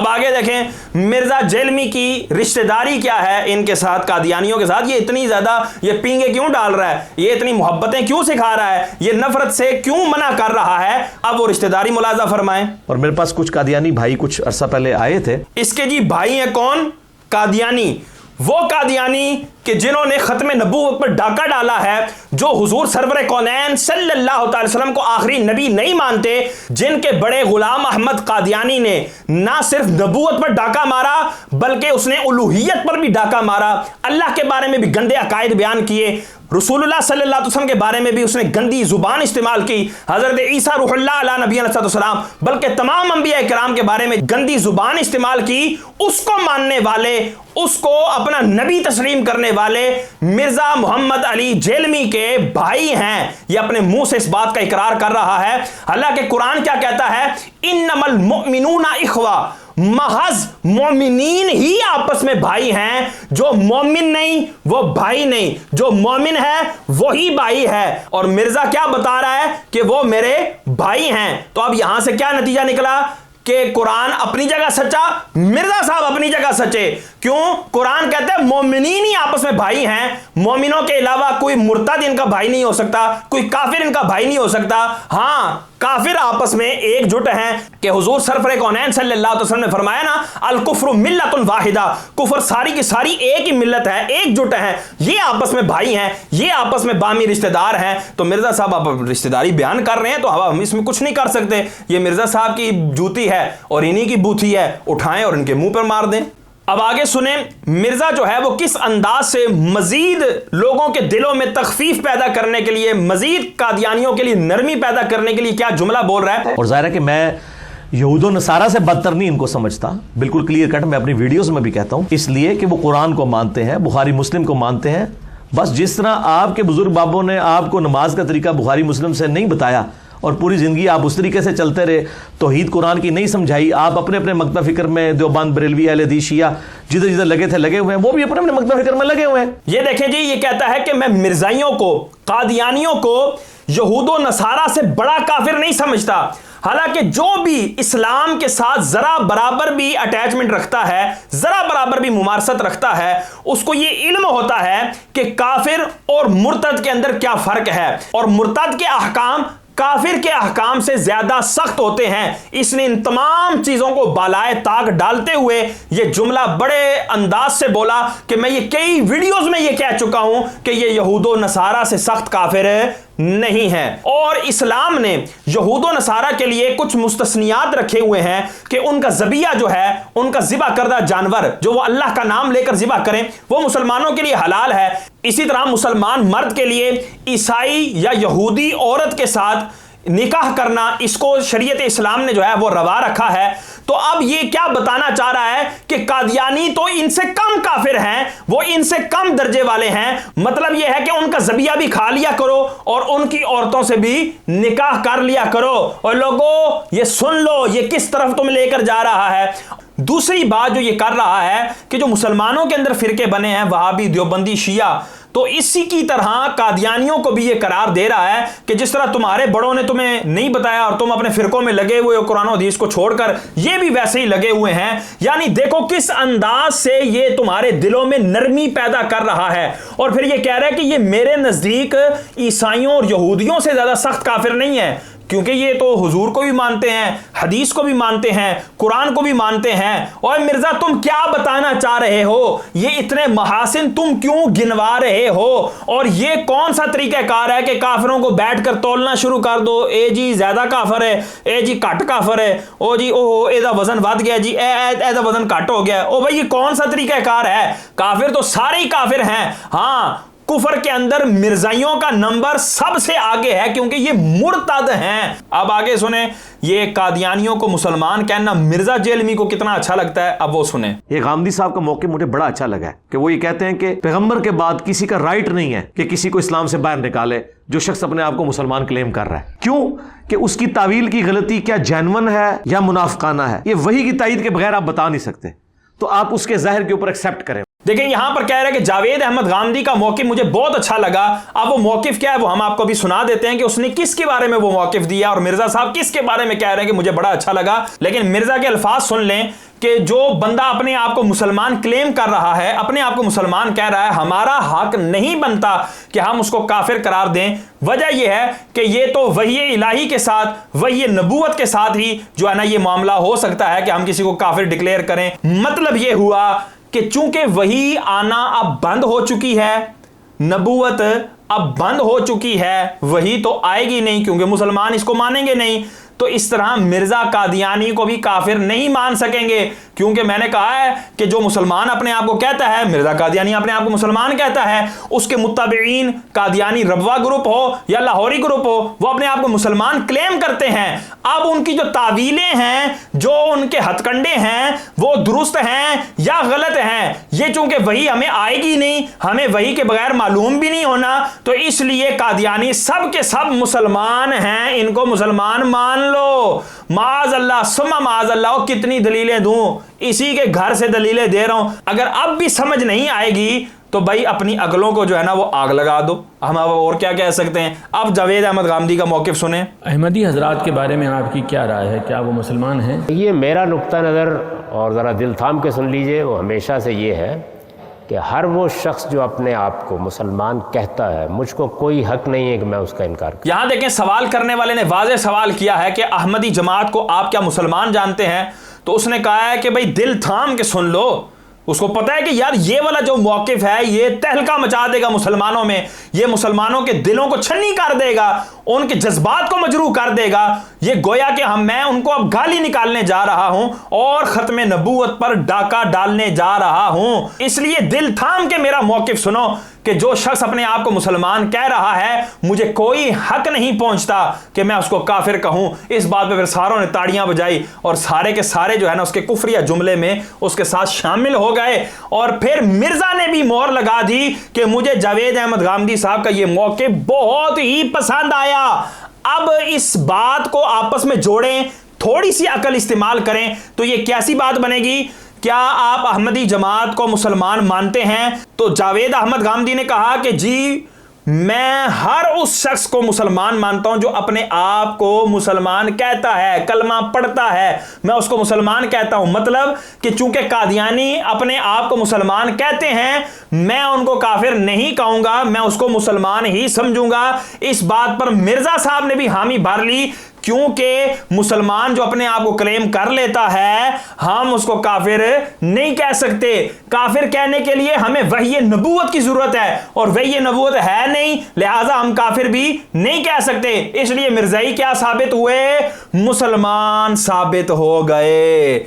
अब आगे देखें मिर्जा जेलमी की रिश्तेदारी क्या है इनके साथ, कादियानियों के साथ। ये इतनी ज्यादा ये पींगे क्यों डाल रहा है, ये इतनी मोहब्बतें क्यों सिखा रहा है, ये नफरत से क्यों मना कर रहा है। अब वो रिश्तेदारी मुलाजा फरमाएं। और मेरे पास कुछ कादियानी भाई कुछ अरसा पहले आए थे। इसके जी भाई हैं कौन? कादियानी। वो कादियानी कि जिन्होंने खत्म नबूवत पर डाका डाला है, जो हुजूर सरवर कौनैन सल्लल्लाहु अलैहि वसल्लम को आखिरी नबी नहीं मानते, जिनके बड़े गुलाम अहमद कादियानी ने ना सिर्फ नबूवत पर डाका मारा बल्कि उसने उलूहियत पर भी डाका मारा, अल्लाह के बारे में भी गंदे अकायद बयान किए, रसूलुल्लाह सल्लल्लाहु अलैहि वसल्लम के बारे में भी उसने गंदी जुबान इस्तेमाल की, हजरत ईसा रूहुल्लाह अला नबी अलैहिस्सलाम बल्कि तमाम अंबिया किराम के बारे में गंदी जुबान इस्तेमाल की। उसको मानने वाले, उसको अपना नबी तस्लीम करने वाले मिर्जा मोहम्मद अली जेलमी के भाई हैं। ये अपने मुंह से इस बात का इकरार कर रहा है। हालांकि कुरान क्या कहता है, इन्नमल मुमिनूना इख्वा, महज मोमिनीन ही आपस में भाई हैं। जो मोमिन नहीं वो भाई नहीं, जो मोमिन है वही भाई है। और मिर्जा क्या बता रहा है कि वो मेरे भाई हैं। तो अब यहां से क्या नतीजा निकला कि कुरान अपनी जगह सच्चा, मिर्जा साहब अपनी जगह सच्चे। क्यों? कुरान कहता है मोमिनीन ही आपस में भाई हैं, मोमिनों के अलावा कोई मुर्तद इनका भाई नहीं हो सकता, कोई काफिर इनका भाई नहीं हो सकता। हां, काफिर आपस में एकजुट हैं कि हुजूर सरफरे कौनैन सल्लल्लाहु अलैहि वसल्लम ने फरमाया ना, अल कुफ्रु मिल्लतुन वाहिदा, कुफर सारी की सारी एक ही मिल्लत है, एकजुट हैं, ये आपस में भाई हैं, ये आपस में बामी रिश्तेदार हैं। तो मिर्जा साहब आप रिश्तेदारी बयान कर रहे हैं तो हम इसमें कुछ नहीं कर सकते। ये मिर्जा साहब की जूती है और इन्हीं की बूथी है, उठाएं और इनके मुंह पर मार दें। अब आगे सुने मिर्जा जो है वो किस अंदाज से मजीद लोगों के दिलों में तखफीफ पैदा करने के लिए, मजीद कादियानियों के लिए नरमी पैदा करने के लिए क्या जुमला बोल रहा है। और जाहिर है कि मैं यहूदो नसारा से बदतर नहीं इनको समझता, बिल्कुल क्लियर कट मैं अपनी वीडियोस में भी कहता हूं, इसलिए कि वो कुरान को मानते हैं, बुखारी मुस्लिम को मानते हैं। बस जिस तरह आपके बुजुर्ग बाबों ने आपको नमाज का तरीका बुखारी मुस्लिम से नहीं बताया और पूरी ज़िंदगी आप उस तरीके से चलते रहे, तौहीद कुरान की नहीं समझाई, आप अपने अपने मकतब फिक्र में देवबंद बरेलवी अहले हदीस शिया जिधर जिधर लगे थे लगे हुए हैं, वो भी अपने अपने मकतब फिक्र में लगे हुए हैं। ये देखें जी, ये कहता है कि मैं मिर्जाइयों को, कादियानियों को यहूदो नसारा से बड़ा काफिर नहीं समझता। हालांकि जो भी इस्लाम के साथ जरा बराबर भी अटैचमेंट रखता है, जरा बराबर भी मुमारसत रखता है, उसको ये इल्म होता है कि काफिर और मुर्तद के अंदर क्या फर्क है, और मुर्तद के अहकाम काफिर के अहकाम से ज्यादा सख्त होते हैं। इसने इन तमाम चीजों को बालाए ताक डालते हुए ये जुमला बड़े अंदाज से बोला कि मैं ये कई वीडियोस में ये कह चुका हूं कि ये यहूदो नसारा से सख्त काफिर नहीं है। और इस्लाम ने यहूदो नसारा के लिए कुछ मुस्तस्नियात रखे हुए हैं कि उनका ज़बिया जो है, उनका ज़िबा करदा जानवर जो वो अल्लाह का नाम लेकर ज़िबा करें, वो मुसलमानों के लिए हलाल है। इसी तरह मुसलमान मर्द के लिए ईसाई या यहूदी औरत के साथ निकाह करना, इसको शरीयत इस्लाम ने जो है वो रवा रखा है। तो अब ये क्या बताना चाह रहा है कि कादियानी तो इनसे कम काफिर हैं, वो इनसे कम दर्जे वाले हैं। मतलब ये है कि उनका ज़बिया भी खा लिया करो और उनकी औरतों से भी निकाह कर लिया करो। और लोगों ये सुन लो, ये किस तरफ तुम लेकर जा रहा है। दूसरी बात जो ये कर रहा है कि जो मुसलमानों के अंदर फिरके बने हैं, वहाबी, देवबंदी, शिया, तो इसी की तरह कादियानियों को भी ये करार दे रहा है कि जिस तरह तुम्हारे बड़ों ने तुम्हें नहीं बताया और तुम अपने फिरकों में लगे हुए हो कुरान और हदीस को छोड़कर, ये भी वैसे ही लगे हुए हैं। यानी देखो किस अंदाज से ये तुम्हारे दिलों में नरमी पैदा कर रहा है। और फिर ये कह रहा है कि ये मेरे नजदीक ईसाइयों और यहूदियों से ज्यादा सख्त काफिर नहीं है, क्योंकि ये तो हुजूर को भी मानते हैं, हदीस को भी मानते हैं, कुरान को भी मानते हैं। और मिर्जा तुम क्या बताना चाह रहे हो, ये इतने महासिन तुम क्यों गिनवा रहे हो, और ये कौन सा तरीकाकार है कि काफिरों को बैठकर तोलना शुरू कर दो, ए जी ज्यादा काफिर है, ए जी घट काफिर है, ओ जी ओहो एदा वजन बढ़ गया जी, एदा वजन घट हो गया। ओ भाई ये कौन सा तरीकाकार है? काफिर तो सारे ही काफिर हैं। हाँ, कुफर के अंदर मिर्जाइयों का नंबर सबसे आगे है क्योंकि ये मुर्तद हैं। अब आगे सुने, ये कादियानियों को मुसलमान कहना मिर्जा जेलमी को कितना अच्छा लगता है, अब वो सुने। ये गामदी साहब का मौके मुझे बड़ा अच्छा लगा है कि वो ये कहते हैं कि पैगंबर के बाद किसी का राइट नहीं है कि किसी को इस्लाम से बाहर निकाले जो शख्स अपने आप को मुसलमान क्लेम कर रहा है। क्यों? कि उसकी तावील की गलती क्या जेन्युइन है या मुनाफिकाना है, ये वही की तायीद के बगैर आप बता नहीं सकते, तो आप उसके जाहिर के ऊपर एक्सेप्ट करें। देखिए यहां पर कह रहे हैं कि जावेद अहमद गामदी का मौकिफ मुझे बहुत अच्छा लगा। अब वो मौकिफ क्या है वो हम आपको भी सुना देते हैं कि उसने किसके बारे में वो मौकिफ दिया और मिर्जा साहब किसके बारे में कह रहे हैं कि मुझे बड़ा अच्छा लगा। लेकिन मिर्जा के अल्फाज सुन लें कि जो बंदा अपने आप को मुसलमान क्लेम कर रहा है, अपने आप को मुसलमान कह रहा है, हमारा हक नहीं बनता कि हम उसको काफिर करार दें। वजह यह है कि ये तो वही इलाही के साथ, वही नबूवत के साथ ही जो है ना ये मामला हो सकता है कि हम किसी को काफिर डिक्लेयर करें। मतलब ये हुआ कि चूंकि वही आना अब बंद हो चुकी है, नबूवत अब बंद हो चुकी है, वही तो आएगी नहीं क्योंकि मुसलमान इसको मानेंगे नहीं। तो इस तरह मिर्जा कादियानी को भी काफिर नहीं मान सकेंगे, क्योंकि मैंने कहा है कि जो मुसलमान अपने आप को कहता है, मिर्जा कादियानी अपने आप को मुसलमान कहता है, उसके मुत्तबईन कादियानी रबवा ग्रुप हो या लाहौरी ग्रुप हो, वो अपने आप को मुसलमान क्लेम करते हैं। अब उनकी जो तावीलें हैं, जो उनके हथकंडे हैं, वो दुरुस्त हैं या गलत हैं, ये चूंकि वही हमें आएगी नहीं, हमें वही के बगैर मालूम भी नहीं होना, तो इसलिए कादियानी सब के सब मुसलमान हैं, इनको मुसलमान मान लो। माज अल्लाह सुम्मा माज अल्लाह। कितनी दलीलें दूं, इसी के घर से दलीलें दे रहा हूं। अगर अब भी समझ नहीं आएगी तो भाई अपनी अकलों को जो है ना वो आग लगा दो। हम अब और क्या कह सकते हैं। अब जावेद अहमद गामदी का मौक़िफ़ सुने। अहमदी हजरात के बारे में आपकी क्या राय है, क्या वो मुसलमान हैं? ये मेरा नुक्ता नज़र, और ज़रा दिल थाम के सुन लीजिए, वो हमेशा से ये है कि हर वो शख्स जो अपने आप को मुसलमान कहता है, मुझको कोई हक नहीं है कि मैं उसका इनकार करूं। यहां देखें, सवाल करने वाले ने वाज़ेह सवाल किया है कि अहमदी जमात को आप क्या मुसलमान जानते हैं? तो उसने कहा है कि भाई दिल थाम के सुन लो। उसको पता है कि यार ये वाला जो मौक़िफ़ है ये तहलका मचा देगा मुसलमानों में, ये मुसलमानों के दिलों को छन्नी कर देगा, उनके जज्बात को मजरूह कर देगा। ये गोया कि मैं उनको अब गाली निकालने जा रहा हूं और खत्म नबूवत पर डाका डालने जा रहा हूं। इसलिए दिल थाम के मेरा मौक़िफ़ सुनो कि जो शख्स अपने आप को मुसलमान कह रहा है, मुझे कोई हक नहीं पहुंचता कि मैं उसको काफिर कहूं। इस बात पे फिर सारों ने ताड़ियां बजाई और सारे के सारे जो है ना उसके कुफरिया जुमले में उसके साथ शामिल हो गए। और फिर मिर्जा ने भी मोहर लगा दी कि मुझे जावेद अहमद गामदी साहब का ये मौक़िफ़ बहुत ही पसंद आया। अब इस बात को आपस में जोड़ें, थोड़ी सी अकल इस्तेमाल करें तो ये कैसी बात बनेगी। क्या आप अहमदी जमात को मुसलमान मानते हैं? तो जावेद अहमद गामदी ने कहा कि जी मैं हर उस शख्स को मुसलमान मानता हूं जो अपने आप को मुसलमान कहता है, कलमा पढ़ता है, मैं उसको मुसलमान कहता हूं। मतलब कि चूंकि कादियानी अपने आप को मुसलमान कहते हैं, मैं उनको काफिर नहीं कहूंगा, मैं उसको मुसलमान ही समझूंगा। इस बात पर मिर्जा साहब ने भी हामी भर ली, क्योंकि मुसलमान जो अपने आप को क्लेम कर लेता है, हम उसको काफिर नहीं कह सकते। काफिर कहने के लिए हमें वही नबूवत की जरूरत है और वही नबूवत है नहीं, लिहाजा हम काफिर भी नहीं कह सकते। इसलिए मिर्जाई क्या साबित हुए? मुसलमान साबित हो गए।